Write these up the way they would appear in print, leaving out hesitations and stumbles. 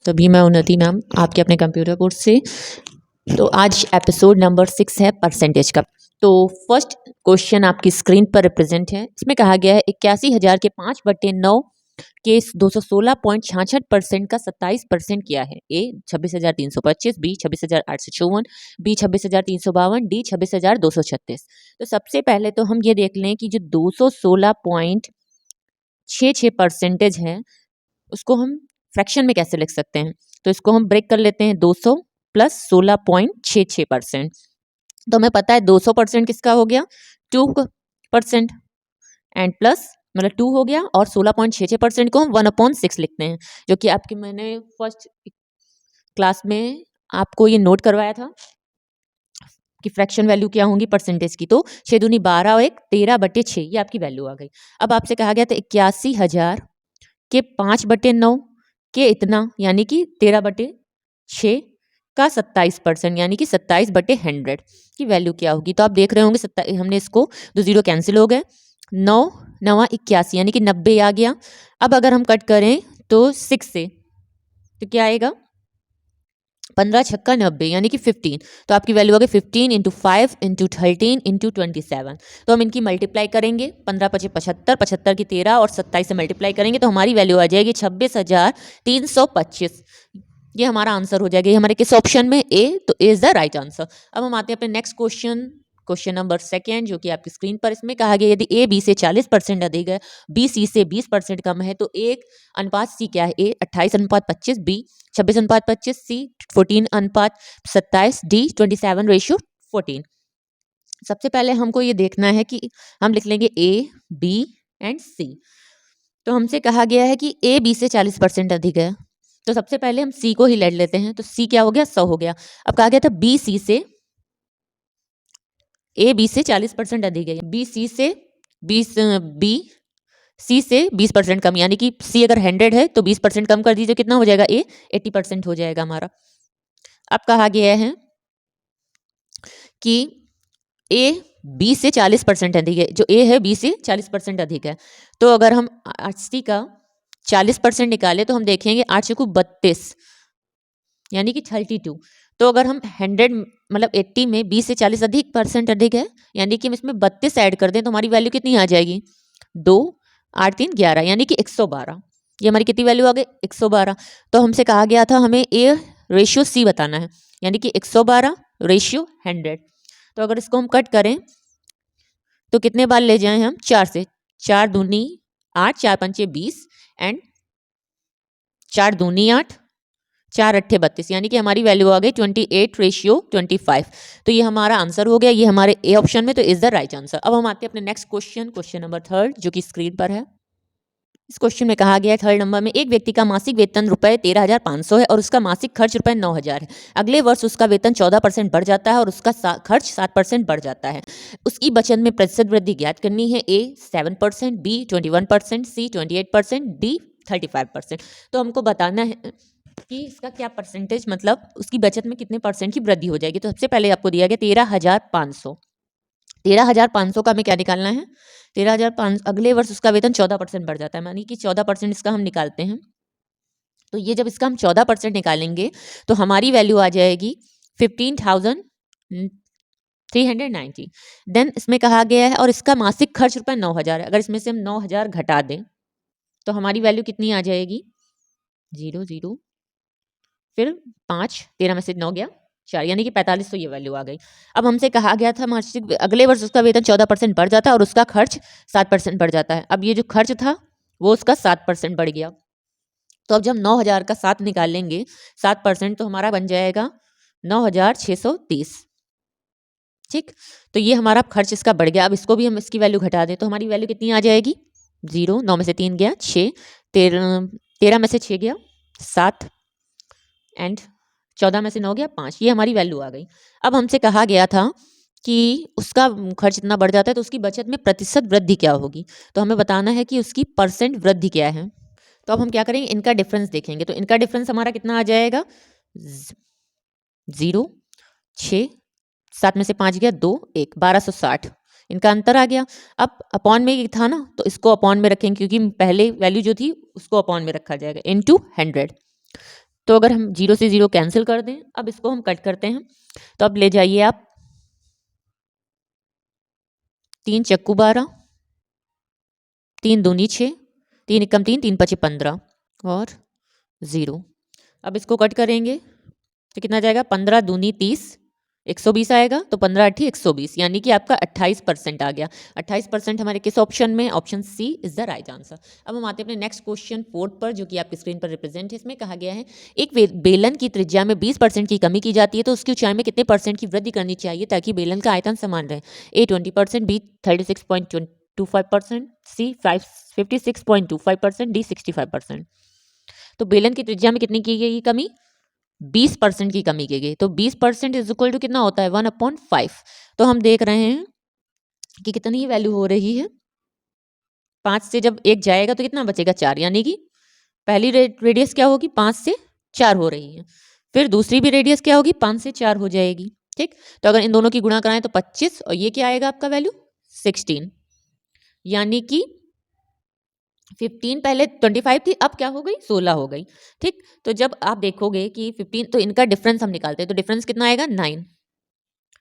तो भी मैं उन्नति मैम आपके अपने कंप्यूटर कोर्स से। तो आज एपिसोड नंबर 6 है परसेंटेज का। तो फर्स्ट क्वेश्चन आपकी स्क्रीन पर रिप्रेजेंट है। इसमें कहा गया है 81,000 के 5/9 के 216.66% का 27% किया है। ए 26,325, बी 26,854, बी 26,352, डी 26,236। तो सबसे पहले तो हम ये देख लें कि जो 216.66% है उसको हम फ्रैक्शन में कैसे लिख सकते हैं। तो इसको हम ब्रेक कर लेते हैं 200 प्लस 16.66%। तो हमें पता है 200% किसका हो गया 2% एंड प्लस मतलब 2 हो गया और 16.66% को हम 1/6 लिखते हैं, जो कि आपकी मैंने फर्स्ट क्लास में आपको ये नोट करवाया था कि फ्रैक्शन वैल्यू क्या होंगी परसेंटेज की। तो 6 दूनी 12 और 1 13/6 ये आपकी वैल्यू आ गई। अब आपसे कहा गया था 81,000 के 5/9 के इतना यानी कि 13/6 का 27% यानी कि 27/100 की वैल्यू क्या होगी। तो आप देख रहे होंगे हमने इसको 2 जीरो कैंसिल हो गए, 9 9 81 यानी कि 90 आ गया। अब अगर हम कट करें तो 6 से तो क्या आएगा 15 छक्का 90 यानी कि 15। तो आपकी वैल्यू आ गई 15 इंटू 5 इंटू 13 इंटू 27। तो हम इनकी मल्टीप्लाई करेंगे 15 पचे 75, 75 की 13 और 27 से मल्टीप्लाई करेंगे तो हमारी वैल्यू आ जाएगी 26,325। ये हमारा आंसर हो जाएगा। ये हमारे किस ऑप्शन में ए, तो ए इज द राइट आंसर। अब हम आते हैं अपने नेक्स्ट क्वेश्चन नंबर 2 जो कि आपकी स्क्रीन पर इसमें कहा गया यदि ए बी से 40% अधिक है, बी सी से 20% कम है तो एक अनुपात सी क्या है। ए 28:25, बी 26:25, सी 14:27, डी 27:14। सबसे पहले हमको ये देखना है कि हम लिख लेंगे ए बी एंड सी। तो हमसे कहा गया है कि ए बी से 40% अधिक है, तो सबसे पहले हम सी को ही ले लेते हैं। तो सी क्या हो गया 100 हो गया। अब कहा गया था बी सी से ए बी से 40% अधिक है, बी सी से 20 बी सी से 20% कम यानी कि सी अगर 100 है तो 20% कम कर दीजिए, कितना हो जाएगा ए 80% हो जाएगा हमारा। अब कहा गया है कि ए बी से 40% अधिक है, जो ए है बी से 40% अधिक है। तो अगर हम 80 का 40% निकाले तो हम देखेंगे 8 चौको 32 यानी कि 32। तो अगर हम 100 मतलब 80 में 20 से 40 अधिक है यानी कि हम इसमें 32 ऐड कर दें तो हमारी वैल्यू कितनी आ जाएगी 2 8 3 11 यानी कि 112। ये हमारी कितनी वैल्यू आ गई 112। तो हमसे कहा गया था हमें ए रेशियो सी बताना है यानी कि 112 रेशियो 100। तो अगर इसको हम कट करें तो कितने बार ले जाएं हम 4 से, 4 दूनी 8, 4 पंचे 20 एंड 4 दूनी 8, 4 अट्ठे 32 यानी कि हमारी वैल्यू आ गई 28:25। तो ये हमारा आंसर हो गया, ये हमारे ए ऑप्शन में तो इज द राइट आंसर। अब हम आते हैं अपने नेक्स्ट क्वेश्चन नंबर 3 जो कि स्क्रीन पर है। इस क्वेश्चन में कहा गया है 3rd नंबर में एक व्यक्ति का मासिक वेतन रुपए 13,500 है और उसका मासिक खर्च रुपए 9,000 है। अगले वर्ष उसका वेतन 14% बढ़ जाता है और उसका खर्च 7% बढ़ जाता है। उसकी बचत में प्रतिशत वृद्धि ज्ञात करनी है। ए 7%, बी 21%, सी 28%, डी 35%। तो हमको बताना है कि इसका क्या परसेंटेज मतलब उसकी बचत में कितने परसेंट की वृद्धि हो जाएगी। तो सबसे पहले आपको दिया गया 13,500। 13,500 का हमें क्या निकालना है 13,500। अगले वर्ष उसका वेतन 14% बढ़ जाता है यानी कि 14% इसका हम निकालते हैं। तो ये जब इसका हम 14% निकालेंगे तो हमारी वैल्यू आ जाएगी 15,390। देन इसमें कहा गया है और इसका मासिक खर्च रुपये 9,000 है। अगर इसमें से हम 9,000 घटा दें तो हमारी वैल्यू कितनी आ जाएगी 0 0 फिर 5, 13 में से 9 गया 4 यानी कि 45। तो ये वैल्यू आ गई। अब हमसे कहा गया था मासिक अगले वर्ष उसका वेतन 14% बढ़ जाता है और उसका खर्च 7% बढ़ जाता है। अब ये जो खर्च था वो उसका 7% बढ़ गया। तो अब जब 9,000 का 7 निकालेंगे 7% तो हमारा बन जाएगा 9,630। ठीक, तो ये हमारा खर्च इसका बढ़ गया। अब इसको भी हम इसकी वैल्यू घटा दें तो हमारी वैल्यू कितनी आ जाएगी 0, 9 में से 3 गया 6, 13 में से 6 गया 7 एंड 14 में से 9 गया 5। ये हमारी वैल्यू आ गई। अब हमसे कहा गया था कि उसका खर्च इतना बढ़ जाता है तो उसकी बचत में प्रतिशत वृद्धि क्या होगी। तो हमें बताना है कि उसकी परसेंट वृद्धि क्या है। तो अब हम क्या करेंगे इनका डिफरेंस देखेंगे। तो इनका डिफरेंस हमारा कितना आ जाएगा 0, 6, 7 में से 5 गया 2, 1, 1260 इनका अंतर आ गया। अब अपॉन में था ना तो इसको अपॉन में रखेंगे क्योंकि पहले वैल्यू जो थी उसको अपॉन में रखा जाएगा इनटू 100। तो अगर हम 0 से 0 कैंसिल कर दें, अब इसको हम कट करते हैं, तो अब ले जाइए आप 3 चक्कू 12, 3 दूनी 6, 3 एकम 3, 3 पचे 15 और 0। अब इसको कट करेंगे तो कितना जाएगा, 15 दूनी 30, 120 आएगा, तो 15 अट्ठी 120, यानी कि आपका 28% आ गया। 28% हमारे किस ऑप्शन में, option C is the right answer. अब हम आते हैं अपने नेक्स्ट क्वेश्चन 4 पर, जो कि आपकी स्क्रीन पर रिप्रेजेंट है। इसमें कहा गया है एक बेलन की त्रिज्या में 20% की कमी की जाती है, तो उसकी ऊंचाई में कितने % की वृद्धि करनी चाहिए ताकि बेलन का आयतन समान रहे। ए 20%, बी 36.25%, सी 56.25%, डी 65%। तो बेलन की त्रिज्या में कितनी की गई कमी, 20% की कमी की गई। तो 20% इज इक्वल टू कितना होता है, 1/5। तो हम देख रहे हैं कि कितनी वैल्यू हो रही है, 5 से जब 1 जाएगा तो कितना बचेगा, 4, यानी कि पहली रेडियस क्या होगी, 5 से 4 हो रही है। फिर दूसरी भी रेडियस क्या होगी, 5 से 4 हो जाएगी। ठीक, तो अगर इन दोनों की गुणा कराएं तो 25, और ये क्या आएगा आपका वैल्यू 16, यानी कि 15 पहले 25 थी, अब क्या हो गई, 16 हो गई। ठीक, तो जब आप देखोगे कि 15, तो इनका डिफरेंस हम निकालते हैं, तो डिफरेंस कितना आएगा, 9।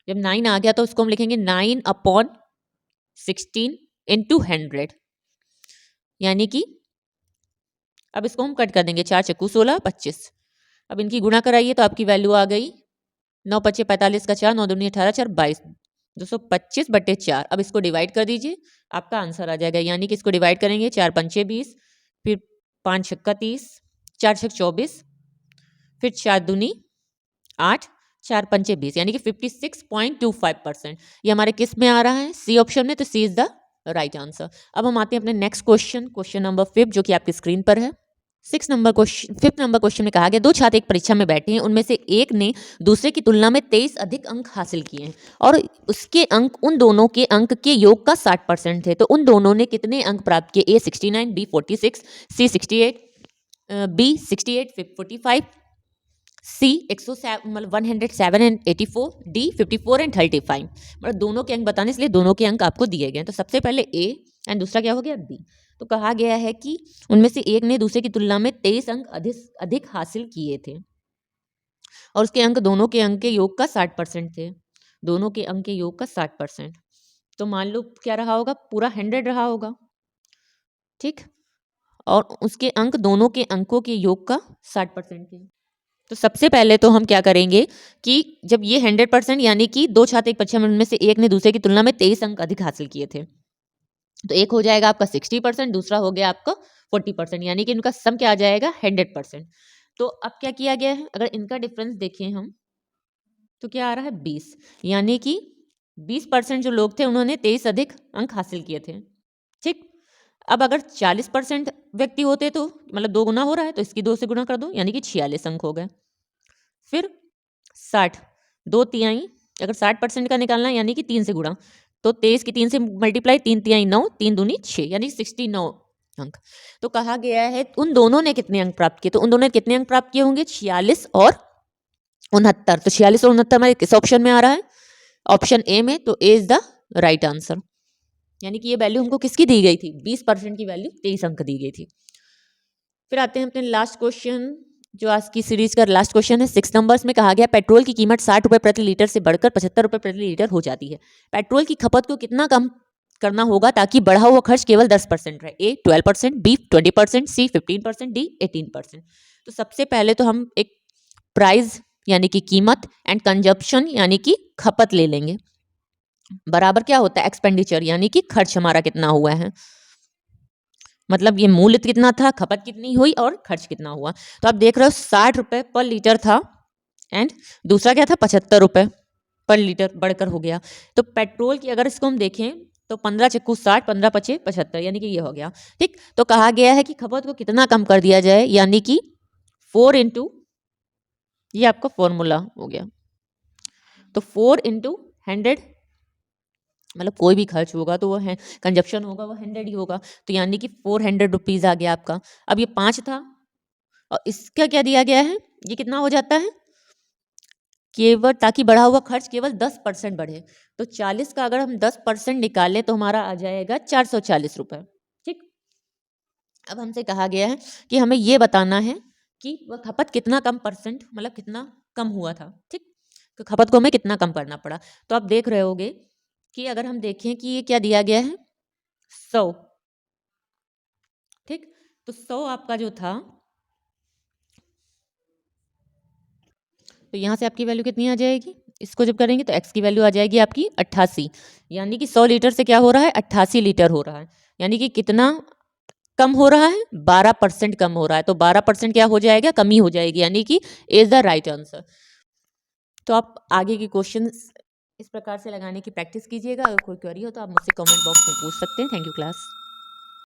जब 9 आ गया तो उसको हम लिखेंगे 9/16 इंटू 100, यानी कि अब इसको हम कट कर देंगे, 4 चक्कू 16, 25। अब इनकी गुणा कराइए तो आपकी वैल्यू आ गई 9 पच्चे 45 का 4, 9 दूनी 18, 4 22, 225/4। अब इसको डिवाइड कर दीजिए, आपका आंसर आ जाएगा, यानी कि इसको डिवाइड करेंगे, 4 पंचे 20, फिर 5 छक्का 30, 4 छक 24, फिर 4 दूनी 8, 4 पंचे 20, यानी कि 56.25%। ये हमारे किस में आ रहा है, सी ऑप्शन में, तो सी इज द राइट आंसर। अब हम आते हैं अपने नेक्स्ट क्वेश्चन, क्वेश्चन नंबर 5, जो कि आपकी स्क्रीन पर है। 5 नंबर क्वेश्चन में कहा गया, 2 छात्र एक परीक्षा में बैठे हैं, उनमें से एक ने दूसरे की तुलना में 23 अधिक अंक हासिल किए हैं, और उसके अंक उन दोनों के अंक के योग का 60% थे। तो उन दोनों ने कितने अंक प्राप्त किए, ए 69, बी 46, सी 68, बी 68, 45, सी 107, मतलब 107 एंड 84, डी 54 एंड 35। मतलब दोनों के अंक बताने, इसलिए दोनों के अंक आपको दिए गए। तो सबसे पहले ए एंड दूसरा क्या हो गया, बी। तो कहा गया है कि उनमें से एक ने दूसरे की तुलना में 23 अंक अधिक हासिल किए थे, और उसके अंक दोनों के अंक के योग का 60% थे। दोनों के अंक के योग का 60%, तो मान लो क्या रहा होगा, पूरा 100 रहा होगा। ठीक, और उसके अंक दोनों के अंकों के योग का 60% थे। तो सबसे पहले तो हम क्या करेंगे कि जब ये 100%, यानी कि 2 छात्र एक परीक्षा में, उनमें से एक ने दूसरे की तुलना में 23 अंक अधिक हासिल किए थे, तो एक हो जाएगा आपका 60%, दूसरा हो गया आपका 40%, यानी कि इनका सम क्या आ जाएगा, 100%। तो अब क्या किया गया है, अगर इनका डिफरेंस देखें हम, तो क्या आ रहा है, 20, यानी कि 20% जो लोग थे उन्होंने 23 अधिक अंक हासिल किए थे। ठीक, अब अगर 40% व्यक्ति होते तो, मतलब 2 गुना हो रहा है, तो इसकी 2 से गुना कर दो, यानी कि 46 अंक हो गए। फिर 60, 2 तिहाई, अगर 60% का निकालना है, यानी कि 3 से गुणा, तो 23 की 3 से मल्टीप्लाई, 3 तिहाई 9, 3 दूनी 6, यानी 69 अंक। तो कहा गया है उन दोनों ने कितने अंक प्राप्त किए, तो उन दोनों ने कितने अंक प्राप्त किए होंगे, 46 और 69। तो 46 और 69 हमारे किस ऑप्शन में आ रहा है, ऑप्शन ए में, तो ए इज द राइट आंसर। यानी कि ये वैल्यू हमको किसकी दी गई थी, 20% की वैल्यू 23 अंक दी गई थी। फिर आते हैं अपने लास्ट क्वेश्चन, जो आज की सीरीज का लास्ट क्वेश्चन है। 6 नंबर्स में कहा गया, पेट्रोल की कीमत 60 रुपए प्रति लीटर से बढ़कर 75 रुपए प्रति लीटर हो जाती है। पेट्रोल की खपत को कितना कम करना होगा ताकि बढ़ा हुआ खर्च केवल 10% रहे। ए 12%, बी 20%, सी 15%, डी 18%। तो सबसे पहले तो हम एक प्राइस यानी कि कीमत एंड कंजप्शन यानी कि खपत ले लेंगे। बराबर क्या होता है, एक्सपेंडिचर यानी कि खर्च हमारा कितना हुआ है, मतलब ये मूल्य कितना था, खपत कितनी हुई और खर्च कितना हुआ। तो आप देख रहे हो 60 रुपए पर लीटर था, एंड दूसरा क्या था, 75 रुपए पर लीटर बढ़कर हो गया। तो पेट्रोल की अगर इसको हम देखें तो 15 चक्कू 60, 15 पचे 75, यानी कि ये हो गया। ठीक, तो कहा गया है कि खपत को कितना कम कर दिया जाए, यानी कि 4 इंटू, ये आपका फॉर्मूला हो गया, तो 4 इंटू 100, मतलब कोई भी खर्च होगा तो वो है, कंजप्शन होगा वो 100 ही होगा, तो यानी कि 400 रुपीज़ आ गया आपका। अब ये 5 था और इसका क्या दिया गया है, ये कितना हो जाता है, केवल ताकि बढ़ा हुआ खर्च केवल 10% बढ़े, तो 40 का अगर हम 10% निकालें तो हमारा आ जाएगा 440 रुपए। ठीक, अब हमसे कहा गया है कि हमें ये बताना है कि वह खपत कितना कम परसेंट मतलब कितना कम हुआ था, ठीक। तो खपत को हमें कितना कम करना पड़ा। तो आप देख रहे होगे कि अगर हम देखें कि ये क्या दिया गया है 100, ठीक। तो 100 आपका जो था, तो यहाँ से आपकी वैल्यू कितनी आ जाएगी, इसको जब करेंगे तो x की वैल्यू आ जाएगी आपकी 88, यानी कि 100 लीटर से क्या हो रहा है 88 लीटर हो रहा है, यानी कि कितना कम हो रहा है 12% कम हो रहा है। तो 12% क्या हो जाएगा, कमी हो जाएगी, यानी कि इज द राइट आंसर। तो आप आगे के क्वेश्चन इस प्रकार से लगाने की प्रैक्टिस कीजिएगा। अगर कोई क्वेरी हो तो आप मुझसे कमेंट बॉक्स में पूछ सकते हैं। Thank you class.